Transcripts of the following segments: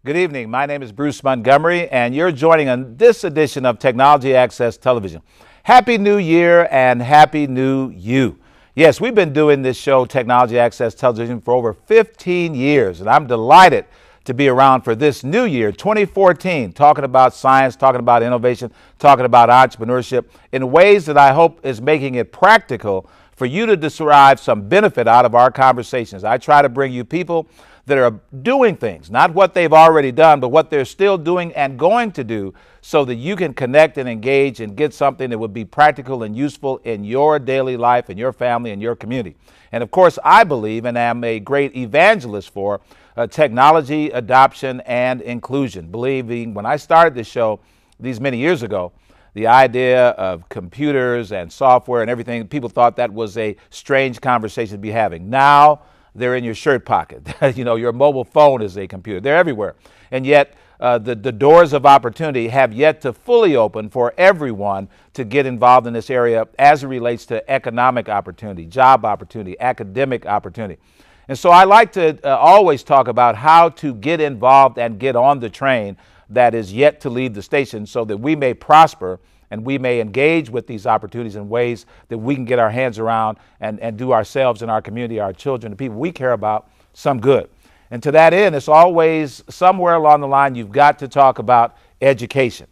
Good evening. My name is Bruce Montgomery, and you're joining on this edition of Technology Access Television. Happy New Year and Happy New You. Yes, we've been doing this show, Technology Access Television, for over 15 years, and I'm delighted to be around for this new year, 2014, talking about science, talking about innovation, talking about entrepreneurship in ways that I hope is making it practical for you to derive some benefit out of our conversations. I try to bring you people that are doing things, not what they've already done, but what they're still doing and going to do, so that you can connect and engage and get something that would be practical and useful in your daily life, in your family, in your community. And of course, I believe and am a great evangelist for technology adoption and inclusion, believing when I started this show these many years ago, the idea of computers and software and everything, people thought that was a strange conversation to be having. Now, they're in your shirt pocket. You know, your mobile phone is a computer. They're everywhere. And yet, the doors of opportunity have yet to fully open for everyone to get involved in this area as it relates to economic opportunity, job opportunity, academic opportunity. And so I like to always talk about how to get involved and get on the train that is yet to leave the station, so that we may prosper and we may engage with these opportunities in ways that we can get our hands around and do ourselves and our community, our children, the people we care about, some good. And to that end, it's always somewhere along the line you've got to talk about education.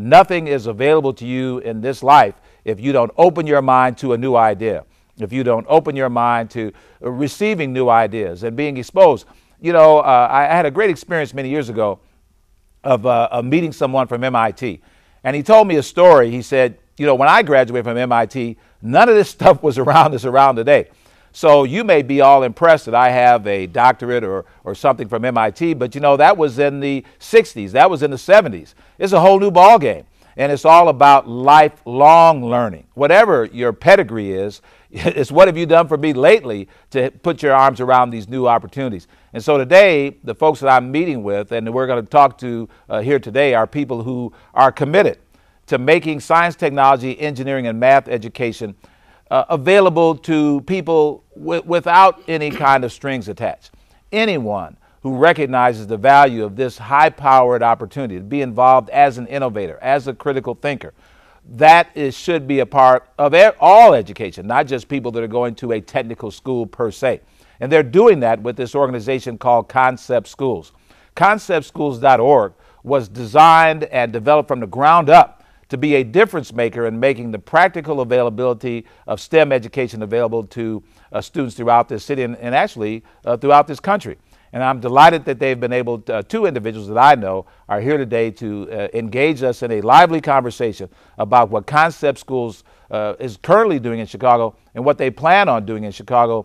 Nothing is available to you in this life if you don't open your mind to a new idea, if you don't open your mind to receiving new ideas and being exposed. You know, I had a great experience many years ago of meeting someone from MIT. And he told me a story. He said, you know, when I graduated from MIT, none of this stuff was around that's around today. So you may be all impressed that I have a doctorate or something from MIT, but you know, that was in the 60s, that was in the 70s. It's a whole new ball game. And it's all about lifelong learning. Whatever your pedigree is, it's what have you done for me lately to put your arms around these new opportunities. And so today, the folks that I'm meeting with and we're going to talk to here today are people who are committed to making science, technology, engineering, and math education available to people without any kind of strings attached. Anyone who recognizes the value of this high-powered opportunity to be involved as an innovator, as a critical thinker, that should be a part of all education, not just people that are going to a technical school per se. And they're doing that with this organization called Concept Schools. ConceptSchools.org was designed and developed from the ground up to be a difference maker in making the practical availability of STEM education available to students throughout this city and actually throughout this country. And I'm delighted that they've been able to, two individuals that I know are here today to engage us in a lively conversation about what Concept Schools is currently doing in Chicago and what they plan on doing in Chicago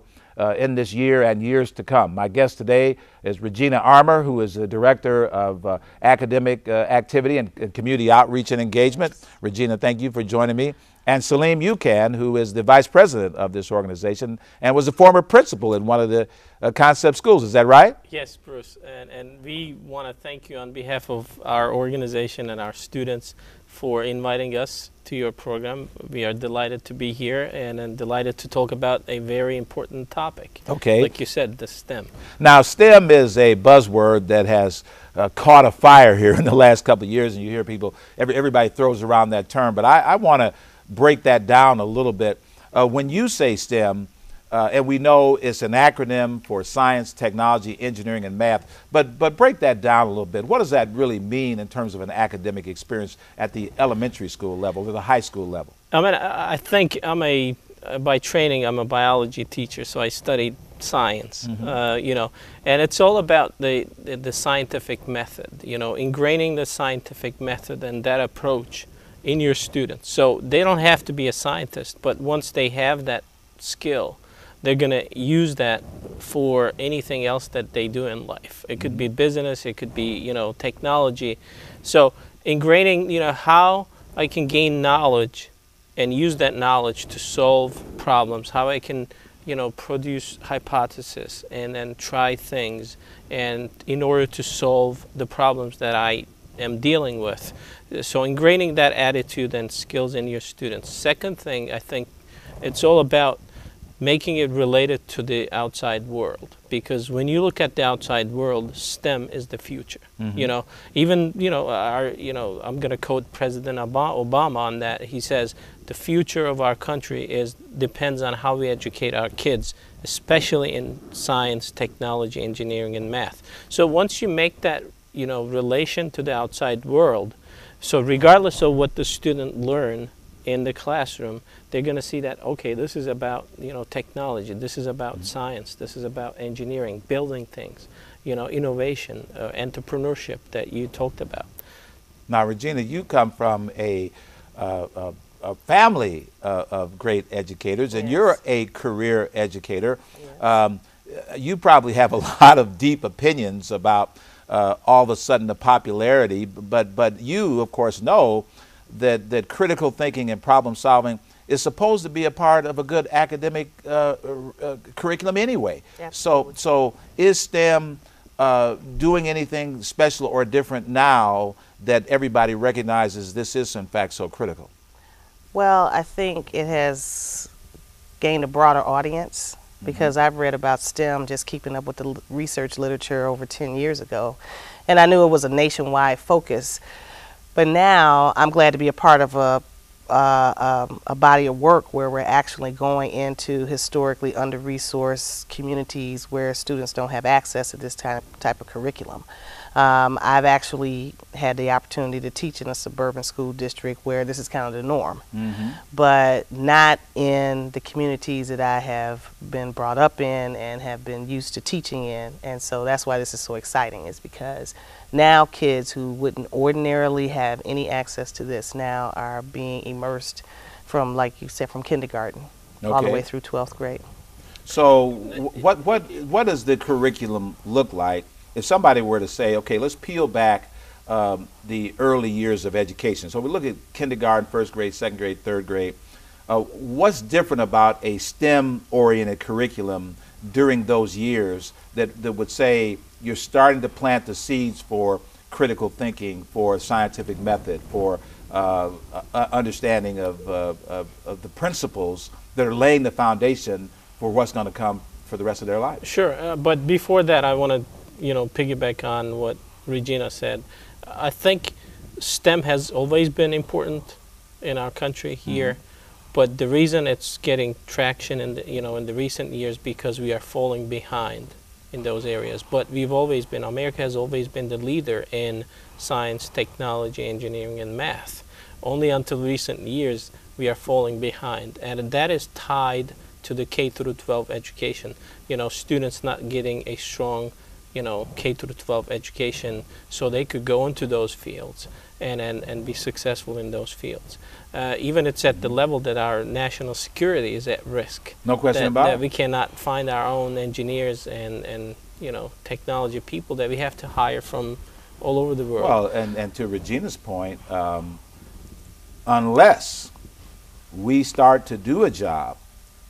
in this year and years to come. My guest today is Regina Armour, who is the Director of Academic Activity and Community Outreach and Engagement. Regina, thank you for joining me. And Salim Yukan, who is the Vice President of this organization and was a former principal in one of the Concept Schools. Is that right? Yes, Bruce. And we want to thank you on behalf of our organization and our students for inviting us to your program. We are delighted to be here and delighted to talk about a very important topic. Okay. Like you said, the STEM. Now, STEM is a buzzword that has caught a fire here in the last couple of years, and you hear people, everybody throws around that term, but I want to break that down a little bit. When you say STEM, and we know it's an acronym for science, technology, engineering, and math, but break that down a little bit. What does that really mean in terms of an academic experience at the elementary school level or the high school level? I mean, I think by training, I'm a biology teacher, so I studied science, you know, and it's all about the scientific method, you know, ingraining the scientific method and that approach in your students. So they don't have to be a scientist, but once they have that skill, they're going to use that for anything else that they do in life. It could be business, it could be, you know, technology. So ingraining, you know, how I can gain knowledge and use that knowledge to solve problems, how I can, you know, produce hypotheses and then try things, and in order to solve the problems that I am dealing with. So ingraining that attitude and skills in your students. Second thing, I think it's all about making it related to the outside world, because when you look at the outside world, STEM is the future. You know, even, you know, I'm going to quote President Obama on that. He says the future of our country depends on how we educate our kids, especially in science, technology, engineering, and math. So once you make that, you know, relation to the outside world, so regardless of what the student learn in the classroom, they're going to see that, okay, this is about, you know, technology, this is about science, this is about engineering, building things, you know, innovation, entrepreneurship that you talked about. Now, Regina, you come from a family of great educators, and you're a career educator. You probably have a lot of deep opinions about all of a sudden the popularity, but you, of course, know that critical thinking and problem solving is supposed to be a part of a good academic curriculum anyway. So is STEM doing anything special or different now that everybody recognizes this is in fact so critical? Well, I think it has gained a broader audience, because I've read about STEM, just keeping up with the research literature over 10 years ago, and I knew it was a nationwide focus. But now I'm glad to be a part of a body of work where we're actually going into historically under-resourced communities where students don't have access to this type of curriculum. I've actually had the opportunity to teach in a suburban school district where this is kind of the norm, but not in the communities that I have been brought up in and have been used to teaching in. And so that's why this is so exciting, is because now kids who wouldn't ordinarily have any access to this now are being immersed from, like you said, from kindergarten all the way through 12th grade. So what does the curriculum look like if somebody were to say, okay, let's peel back the early years of education? So we look at kindergarten, first grade, second grade, third grade. What's different about a STEM-oriented curriculum during those years that would say you're starting to plant the seeds for critical thinking, for scientific method, for understanding of the principles that are laying the foundation for what's going to come for the rest of their lives? Sure, but before that, I want to, you know, piggyback on what Regina said. I think STEM has always been important in our country here, but the reason it's getting traction in the, you know, in the recent years, because we are falling behind in those areas. But we've always been, America has always been the leader in science, technology, engineering, and math. Only until recent years we are falling behind, and that is tied to the K through 12 education. You know, students not getting a strong, you know, K through 12 education so they could go into those fields and be successful in those fields. Even it's at the level that our national security is at risk. No question about it. That we cannot find our own engineers and you know, technology people that we have to hire from all over the world. Well, and to Regina's point, unless we start to do a job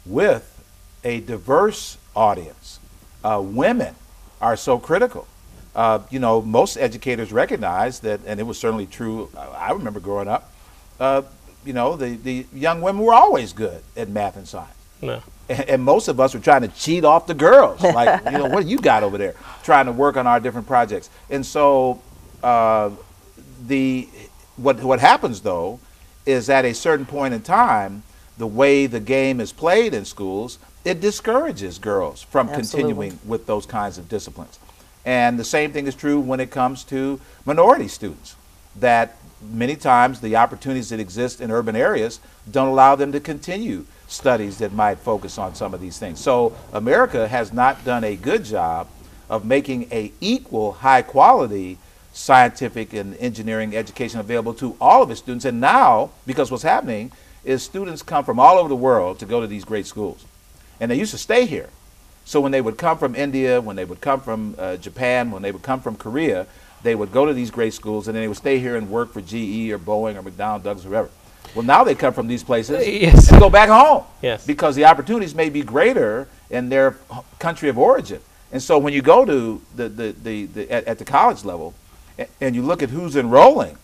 with a diverse audience, women are so critical. You know, most educators recognize that, and it was certainly true, I remember growing up, you know, the young women were always good at math and science. No. And most of us were trying to cheat off the girls. Like, you know, what do you got over there? Trying to work on our different projects. And so what happens, though, is at a certain point in time, the way the game is played in schools, it discourages girls from continuing with those kinds of disciplines. And the same thing is true when it comes to minority students, that many times the opportunities that exist in urban areas don't allow them to continue studies that might focus on some of these things. So America has not done a good job of making a equal high quality scientific and engineering education available to all of its students. And now, because what's happening is students come from all over the world to go to these great schools. and they used to stay here. So when they would come from India, when they would come from Japan, when they would come from Korea, they would go to these great schools, and then they would stay here and work for GE or Boeing or McDonald's, Douglas, or whoever. Well, now they come from these places Yes. and go back home, Yes. because the opportunities may be greater in their country of origin. And so when you go to at the college level, and you look at who's enrolling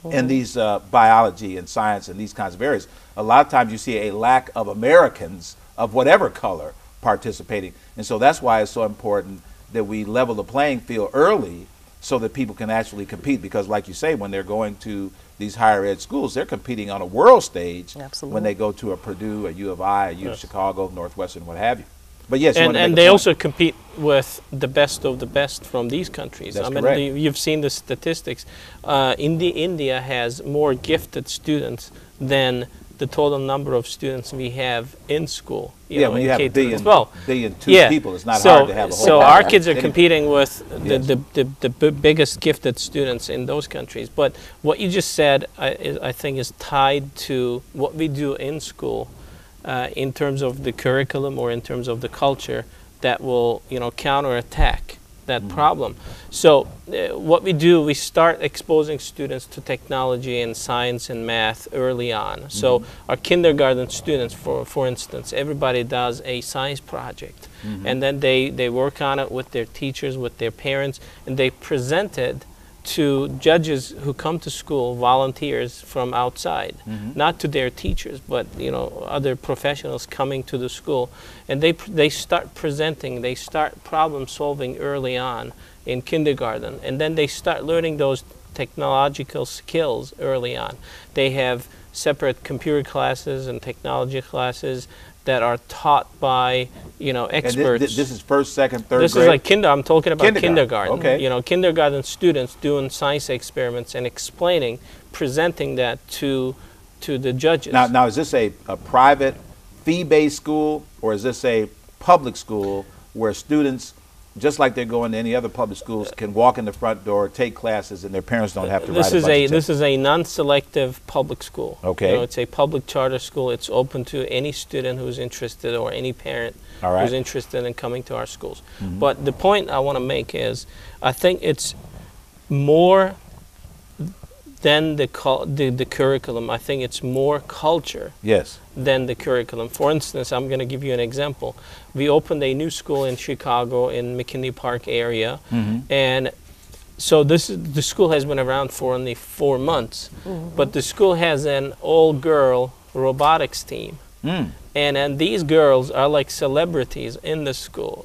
in these biology and science and these kinds of areas, a lot of times you see a lack of Americans of whatever color participating. And so that's why it's so important that we level the playing field early so that people can actually compete, because like you say, when they're going to these higher ed schools, they're competing on a world stage. Absolutely. When they go to a Purdue, a U of I, a U of Chicago, Northwestern, what have you. But yes, and they also compete with the best of the best from these countries. That's I mean, correct. you've seen the statistics. India has more gifted students than the total number of students we have in school. Yeah, when you have a billion, billion two people, it's not so, hard to have a whole So lot. our kids are competing with Yes. the biggest gifted students in those countries. But what you just said, I think, is tied to what we do in school in terms of the curriculum or in terms of the culture that will, counterattack that problem. So what we do, we start exposing students to technology and science and math early on. So our kindergarten students, for instance, everybody does a science project. And then they work on it with their teachers, with their parents, and they present it to judges who come to school, volunteers from outside, not to their teachers, but other professionals coming to the school, and they start presenting, they start problem solving early on in kindergarten, and then they start learning those technological skills early on. They have separate computer classes and technology classes that are taught by experts. And this is first, second, third grade? This is like I'm talking about kindergarten. Okay. Kindergarten students doing science experiments and explaining, presenting that to the judges. Now is this a private fee-based school, or is this a public school where students, just like they're going to any other public schools, can walk in the front door, take classes, and their parents don't have to write a bunch of checks? This is a non-selective public school. Okay. It's a public charter school. It's open to any student who's interested or any parent who's interested in coming to our schools. But the point I want to make is, I think it's more than the curriculum. I think it's more culture. Yes. Than the curriculum. For instance, I'm going to give you an example. We opened a new school in Chicago in McKinley Park area, and so the school has been around for only 4 months, but the school has an all-girl robotics team. And these girls are like celebrities in the school,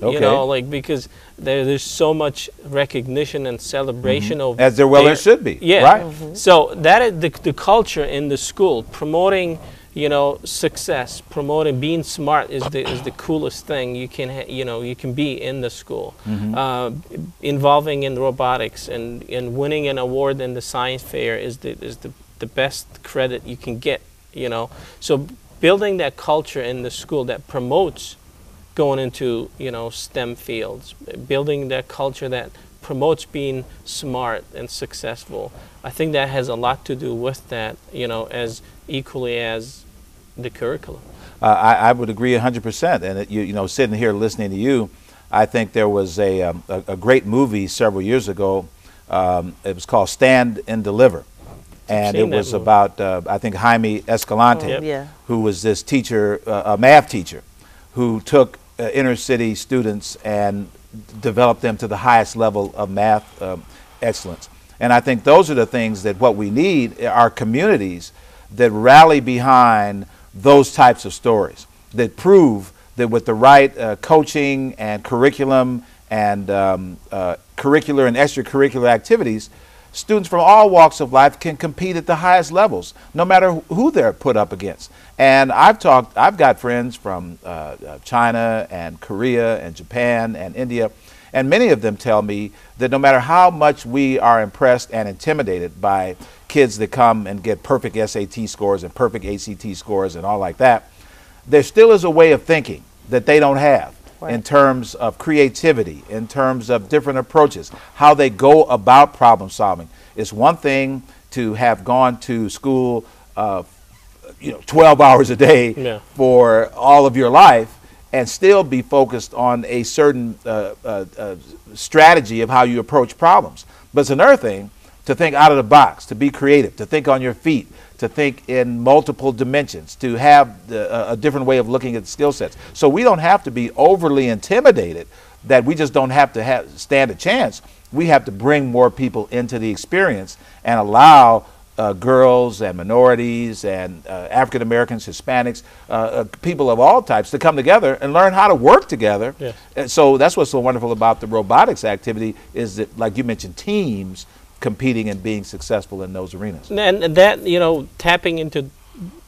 because there's so much recognition and celebration of as there well there should be. Yeah. Right. So that is the culture in the school, promoting success, promoting being smart is the coolest thing you can be in the school. Involving in robotics and winning an award in the science fair is the best credit you can get. So building that culture in the school that promotes going into STEM fields, building that culture that promotes being smart and successful. I think that has a lot to do with that, as equally as the curriculum. I would agree 100%. And sitting here listening to you, I think there was a great movie several years ago. It was called Stand and Deliver. And it was about, I think, Jaime Escalante, who was this teacher, a math teacher, who took inner city students and developed them to the highest level of math excellence. And I think those are the things that what we need are communities that rally behind those types of stories, that prove that with the right coaching and curriculum and curricular and extracurricular activities, students from all walks of life can compete at the highest levels, no matter who they're put up against. And I've got friends from China and Korea and Japan and India, and many of them tell me that no matter how much we are impressed and intimidated by kids that come and get perfect SAT scores and perfect ACT scores and all like that, there still is a way of thinking that they don't have. In terms of creativity, in terms of different approaches, how they go about problem solving. It's one thing to have gone to school 12 hours a day for all of your life, and still be focused on a certain strategy of how you approach problems. But it's another thing to think out of the box, to be creative, to think on your feet, to think in multiple dimensions, to have a different way of looking at skill sets. So we don't have to be overly intimidated that we just don't have to stand a chance. We have to bring more people into the experience and allow girls and minorities and African Americans, Hispanics, people of all types to come together and learn how to work together. Yes. And so that's what's so wonderful about the robotics activity is that, like you mentioned, teams competing and being successful in those arenas. And that, you know, tapping into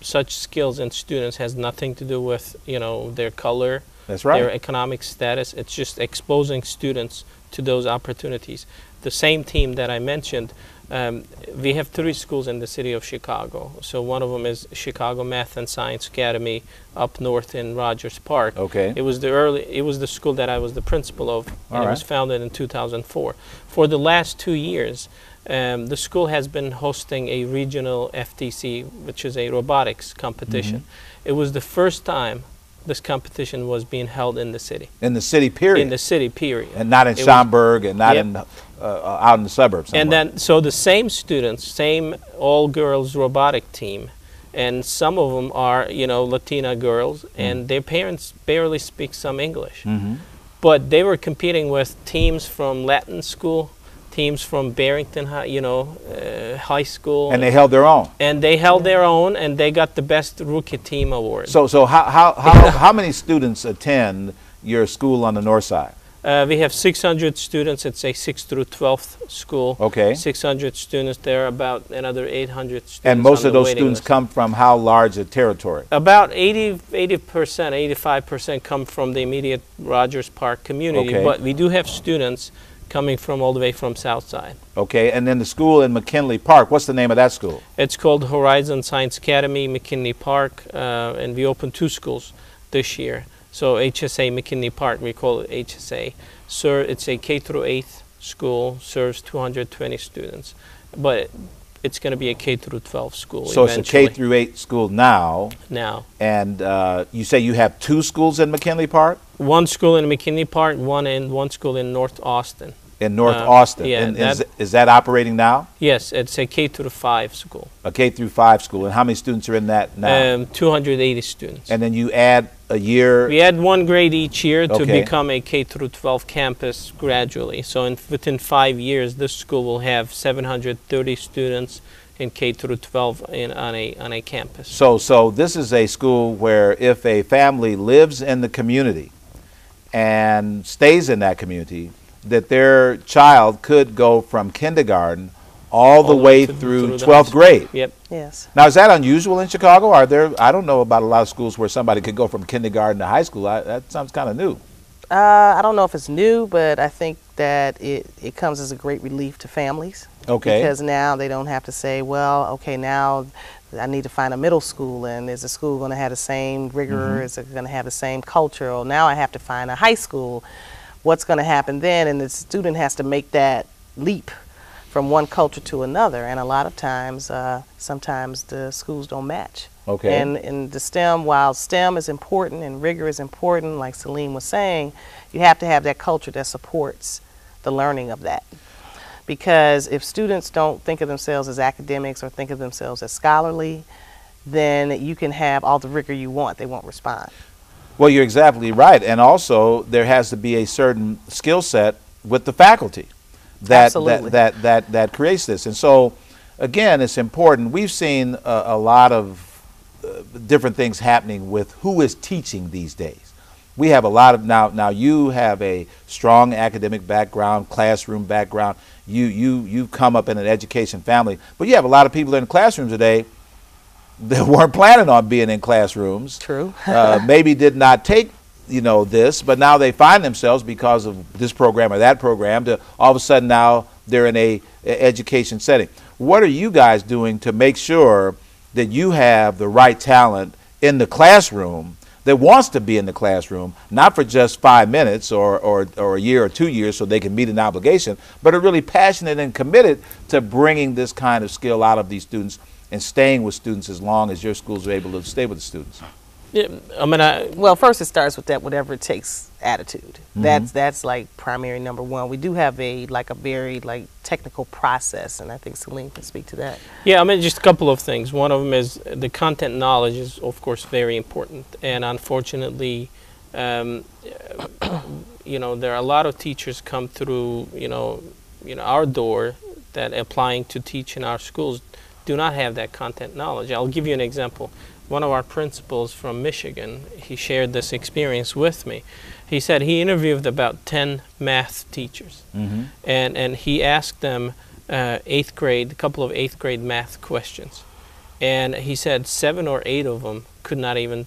such skills in students has nothing to do with, you know, their color, That's right. their economic status. It's just exposing students to those opportunities. The same team that I mentioned, we have 3 schools in the city of Chicago. So one of them is Chicago Math and Science Academy up north in Rogers Park. Okay. It was the school that I was the principal of, and it was founded in 2004. For the last 2 years, the school has been hosting a regional FTC, which is a robotics competition. It was the first time this competition was being held in the city. In the city, period. In the city, period. And not in Schaumburg and not in out in the suburbs somewhere. And then, so the same students, same all-girls robotic team, and some of them are, you know, Latina girls, and their parents barely speak some English. But they were competing with teams from Latin school, teams from Barrington High, you know, high school. And they held their own. And they held their own, and they got the best rookie team award. So how many students attend your school on the north side? We have 600 students. It's a 6th through 12th school. Okay. 600 students. There are about another 800 students. And most on of the those waiting students list. come from how large a territory? About 80%, 85% come from the immediate Rogers Park community. Okay. But we do have students coming from all the way from South Side. Okay, and then the school in McKinley Park, what's the name of that school? It's called Horizon Science Academy, McKinley Park, and we opened 2 schools this year. So HSA McKinley Park, we call it HSA. It's a K through 8th school, serves 220 students, but it's going to be a K through 12 school. So eventually. it's a K through 8 school now. And you say you have 2 schools in McKinley Park? 1 school in McKinley Park, one school in North Austin. In North Austin. Yeah, and is that operating now? Yes, it's a K through 5 school. A K through 5 school. And how many students are in that now? 280 students. And then you add a year? We add 1 grade each year to Okay. become a K through 12 campus gradually. So within 5 years, this school will have 730 students in K through 12 on a campus. So this is a school where if a family lives in the community and stays in that community, that their child could go from kindergarten all the way through 12th grade. Yep. Yes. Now, is that unusual in Chicago? Are there, I don't know about a lot of schools where somebody could go from kindergarten to high school. That sounds kind of new. I don't know if it's new, but I think that it comes as a great relief to families. Okay. Because now they don't have to say, well, okay, now I need to find a middle school, and is the school going to have the same rigor? Is it going to have the same culture? Or now I have to find a high school. What's going to happen then? And the student has to make that leap from one culture to another, and a lot of times, sometimes the schools don't match. Okay. And in the STEM, while STEM is important and rigor is important, like Celine was saying, you have to have that culture that supports the learning of that. Because if students don't think of themselves as academics or think of themselves as scholarly, then you can have all the rigor you want, they won't respond. Well, you're exactly right. And also, there has to be a certain skill set with the faculty that creates this. And so, again, it's important. We've seen a lot of different things happening with who is teaching these days. We have a lot of, now you have a strong academic background, classroom background. You come up in an education family, but you have a lot of people in classrooms today that weren't planning on being in classrooms. True. Maybe did not take, this, but now they find themselves because of this program or that program to all of a sudden now they're in a education setting. What are you guys doing to make sure that you have the right talent in the classroom that wants to be in the classroom, not for just 5 minutes or a year or 2 years so they can meet an obligation, but are really passionate and committed to bringing this kind of skill out of these students and staying with students as long as your schools are able to stay with the students? Yeah, I mean, Well, first it starts with that whatever it takes attitude. That's like primary number one. We do have a very technical process, and I think Celine can speak to that. yeah, I mean, just a couple of things. One of them is the content knowledge is, of course, very important. And unfortunately, you know, there are a lot of teachers come through, our door that applying to teach in our schools do not have that content knowledge. I'll give you an example. One of our principals from Michigan, he shared this experience with me. He said he interviewed about 10 math teachers, and he asked them a couple of 8th grade math questions. And he said 7 or 8 of them could not even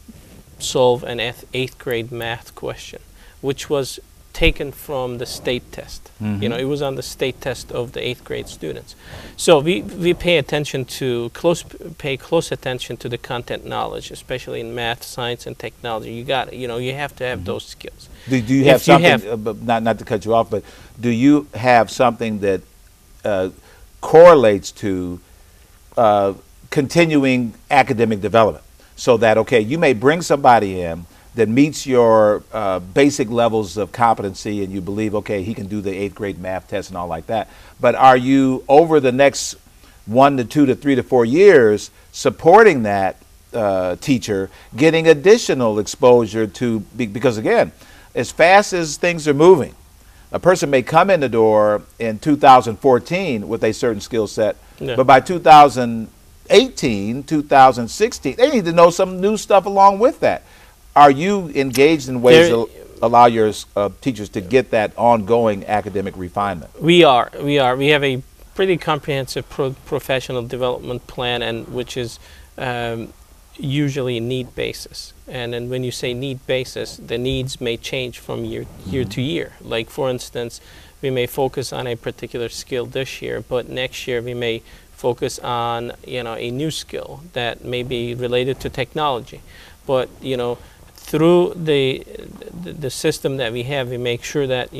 solve an 8th grade math question, which was taken from the state test. You know, it was on the state test of the 8th grade students. So we pay close attention to the content knowledge, especially in math, science, and technology. You have to have those skills. Do you have something, not to cut you off, but do you have something that correlates to continuing academic development? So that, okay, you may bring somebody in that meets your basic levels of competency, and you believe, okay, he can do the 8th grade math test and all like that. But are you, over the next 1 to 2 to 3 to 4 years, supporting that teacher, getting additional exposure to, because again, as fast as things are moving, a person may come in the door in 2014 with a certain skill set, but by 2018, 2016, they need to know some new stuff along with that. Are you engaged in ways to allow your teachers to get that ongoing academic refinement? We are. We have a pretty comprehensive professional development plan, and which is usually need basis. And then when you say need basis, the needs may change from year to year. Like, for instance, we may focus on a particular skill this year, but next year we may focus on a new skill that may be related to technology. But through the system that we have, we make sure that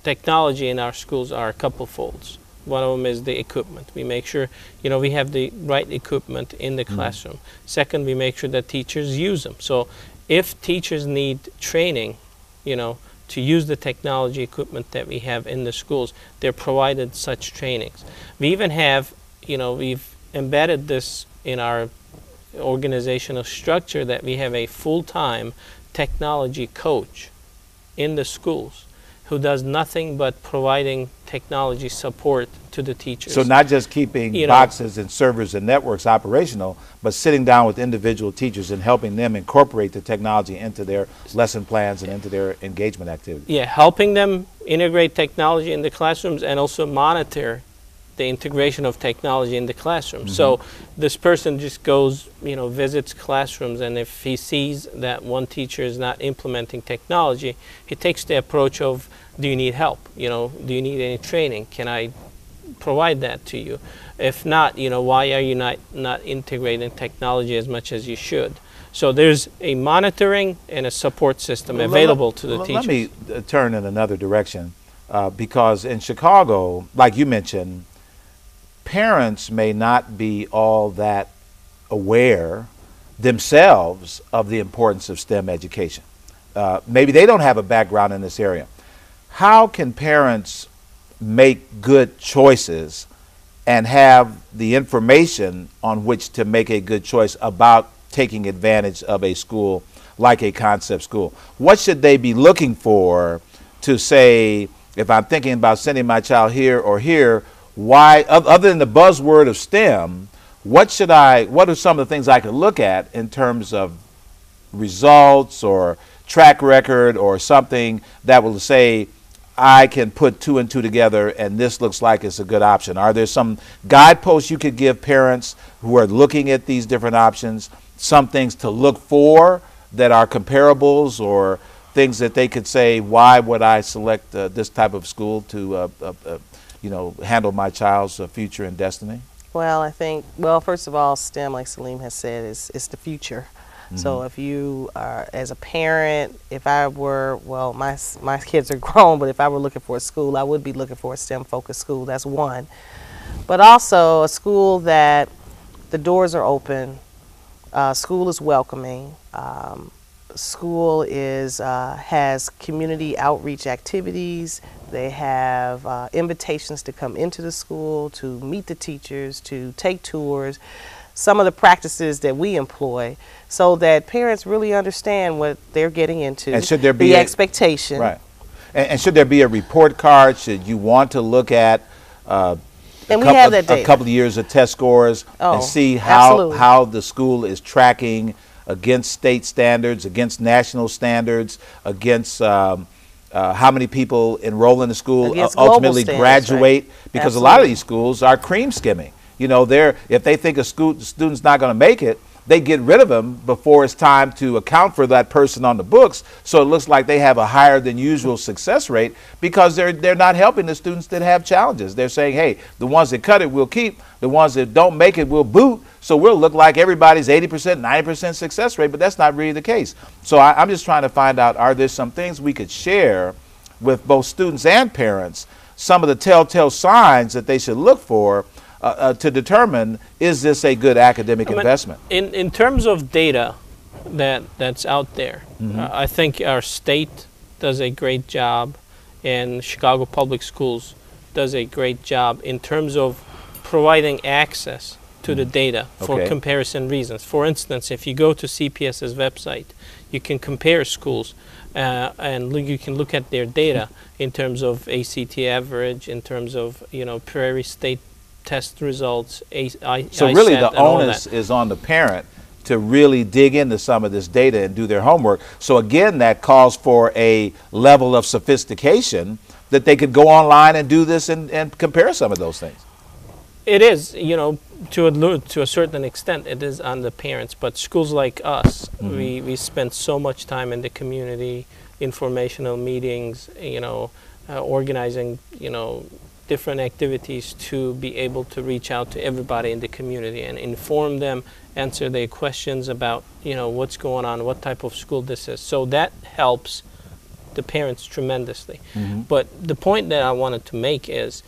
technology in our schools are a couple folds. One of them is the equipment. We make sure we have the right equipment in the classroom. Second, we make sure that teachers use them. So if teachers need training, to use the technology equipment that we have in the schools, they're provided such trainings. We even have, we've embedded this in our organizational structure, that we have a full-time technology coach in the schools who does nothing but providing technology support to the teachers. So not just keeping boxes and servers and networks operational, but sitting down with individual teachers and helping them incorporate the technology into their lesson plans and into their engagement activities. Yeah, helping them integrate technology in the classrooms and also monitor the integration of technology in the classroom. So this person just goes, visits classrooms, and if he sees that one teacher is not implementing technology, he takes the approach of, do you need help? Do you need any training? Can I provide that to you? If not, why are you not integrating technology as much as you should? So there's a monitoring and a support system available to the teachers. Let me turn in another direction, because in Chicago, like you mentioned, parents may not be all that aware themselves of the importance of STEM education. Maybe they don't have a background in this area. How can parents make good choices and have the information on which to make a good choice about taking advantage of a school like a concept school? What should they be looking for to say, if I'm thinking about sending my child here or here, why, other than the buzzword of STEM, what are some of the things I could look at in terms of results or track record or something that will say, I can put 2 and 2 together and this looks like it's a good option? Are there some guideposts you could give parents who are looking at these different options, some things to look for that are comparables, or things that they could say, why would I select this type of school to handle my child's future and destiny? Well, I think, first of all, STEM, like Salim has said, is the future. So if you are, as a parent, if I were, my kids are grown, but if I were looking for a school, I would be looking for a STEM-focused school. That's one. But also a school that the doors are open, School is welcoming. School is has community outreach activities. They have invitations to come into the school, to meet the teachers, to take tours. Some of the practices that we employ, so that parents really understand what they're getting into. And should there be the expectation? Right. And should there be a report card? Should you want to look at a couple of years of test scores and see how the school is tracking against state standards, against national standards, against how many people enroll in the school ultimately graduate? Right. Because a lot of these schools are cream skimming. You know, if they think a student's not going to make it, they get rid of them before it's time to account for that person on the books. So it looks like they have a higher than usual success rate because they're not helping the students that have challenges. They're saying, hey, the ones that cut it we'll keep, the ones that don't make it we'll boot. So we'll look like everybody's 80%, 90% success rate, but that's not really the case. So I'm just trying to find out, are there some things we could share with both students and parents, some of the telltale signs that they should look for to determine, is this a good academic investment? In terms of data that's out there, I think our state does a great job, and Chicago Public Schools does a great job in terms of providing access to the data for comparison reasons. For instance, if you go to CPS's website, you can compare schools and you can look at their data in terms of ACT average, in terms of, you know, Prairie State test results. So really the onus is on the parent to really dig into some of this data and do their homework. So again, that calls for a level of sophistication that they could go online and do this and compare some of those things. It is, you know, to a certain extent, it is on the parents. But schools like us, we spend so much time in the community, informational meetings, you know, organizing, you know, different activities to be able to reach out to everybody in the community and inform them, answer their questions about, you know, what's going on, what type of school this is. So that helps the parents tremendously. But the point that I wanted to make is,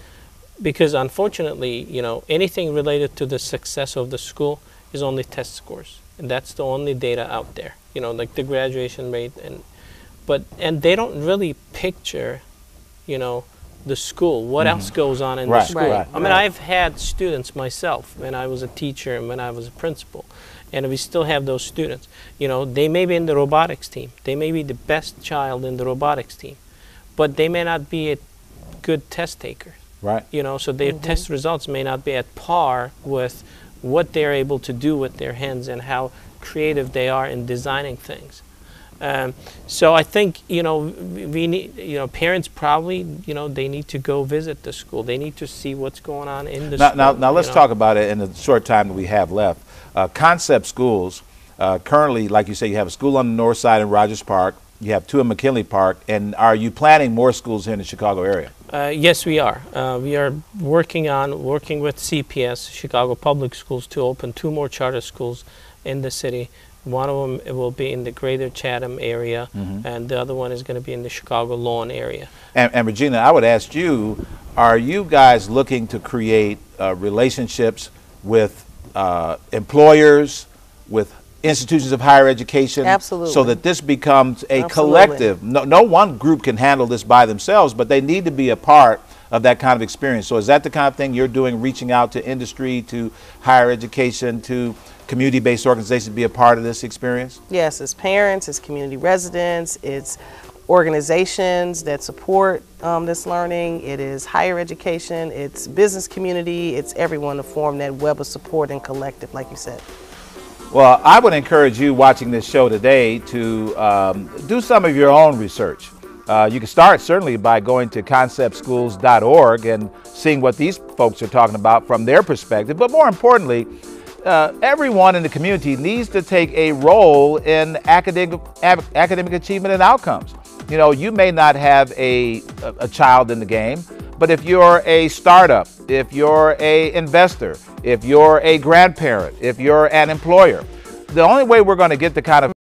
because unfortunately, you know, anything related to the success of the school is only test scores, and that's the only data out there, you know, like the graduation rate, and they don't really picture, you know, the school, what else goes on in the school. I mean, I've had students myself when I was a teacher and when I was a principal, and we still have those students. You know, they may be in the robotics team, they may be the best child in the robotics team, but they may not be a good test taker. Right. You know, so their test results may not be at par with what they're able to do with their hands and how creative they are in designing things. So I think, you know, we need, you know, parents probably, you know, they need to go visit the school. They need to see what's going on in the school. Now let's talk about it in the short time that we have left. Concept schools, currently, like you say, you have a school on the north side in Rogers Park. You have two in McKinley Park. And are you planning more schools here in the Chicago area? Yes, we are. We are working with CPS, Chicago Public Schools, to open 2 more charter schools in the city. One of them will be in the greater Chatham area, and the other one is going to be in the Chicago Lawn area. And Regina, I would ask you, are you guys looking to create relationships with employers, with institutions of higher education? Absolutely. So that this becomes a collective. No one group can handle this by themselves, but they need to be a part of that kind of experience. So is that the kind of thing you're doing, reaching out to industry, to higher education, to community-based organizations to be a part of this experience? Yes, it's parents, it's community residents, it's organizations that support this learning, it is higher education, it's business community, it's everyone to form that web of support and collective, like you said. Well, I would encourage you watching this show today to do some of your own research. You can start certainly by going to conceptschools.org and seeing what these folks are talking about from their perspective, but more importantly, everyone in the community needs to take a role in academic achievement and outcomes. You know, you may not have a child in the game, but if you're a startup, if you're an investor, if you're a grandparent, if you're an employer, the only way we're going to get the kind of